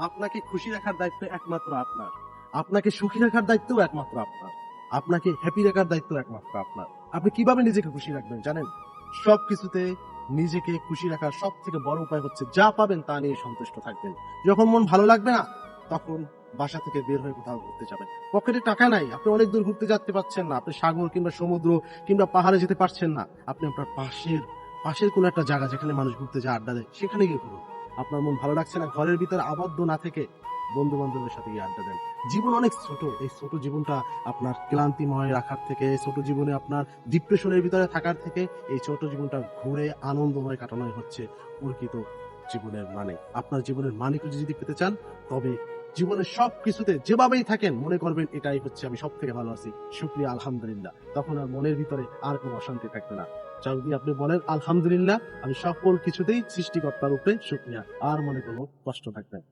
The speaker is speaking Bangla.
আপনাকে খুশি রাখার দায়িত্ব একমাত্র আপনার, আপনাকে সুখী রাখার দায়িত্ব একমাত্র আপনার, আপনাকে হ্যাপি রাখার দায়িত্ব একমাত্র আপনার। আপনি কিভাবে নিজেকে খুশি রাখবেন জানেন? সবকিছুতে নিজেকে খুশি রাখার সব থেকে বড় উপায় হচ্ছে যা পাবেন তা নিয়ে সন্তুষ্ট থাকবেন। যখন মন ভালো লাগবে না, তখন বাসা থেকে বের হয়ে কোথাও ঘুরতে যাবেন। পকেটে টাকা নাই, আপনি অনেক দূর ঘুরতে যেতে পারছেন না, আপনি সাগর কিংবা সমুদ্র কিংবা পাহাড়ে যেতে পারছেন না, আপনি আপনার পাশের কোনো একটা জায়গা যেখানে মানুষ ঘুরতে যায়, আড্ডা দেয়, সেখানে গিয়ে ঘুরুন। আপনার মন ভালো লাগছে না, ঘরের ভিতরে আবদ্ধ না থেকে বন্ধু বান্ধবের সাথে গিয়ে আড্ডা দেন। জীবন অনেক ছোট, এই ছোট জীবনটা আপনার ক্লান্তিময় রাখার থেকে, ছোট জীবনে আপনার ডিপ্রেশনের ভিতরে থাকার থেকে, এই ছোট জীবনটা ঘুরে আনন্দময় কাটানোই হচ্ছে প্রকৃত জীবনের মানে। আপনার জীবনের মানে যদি পেতে চান, তবে জীবনের সব কিছুতে যেভাবেই থাকেন মনে করবেন এটাই হচ্ছে আমি সব থেকে ভালো আছি, শুকরিয়া আলহামদুলিল্লাহ। তখন আর মনের ভিতরে আর কোনো অশান্তি থাকবে না। যদি আপনি বলেন আলহামদুলিল্লাহ, আমি সকল কিছুতেই সৃষ্টিকর্তার উপরে শুকরিয়া, আর মনে কোনো কষ্ট থাকবে না।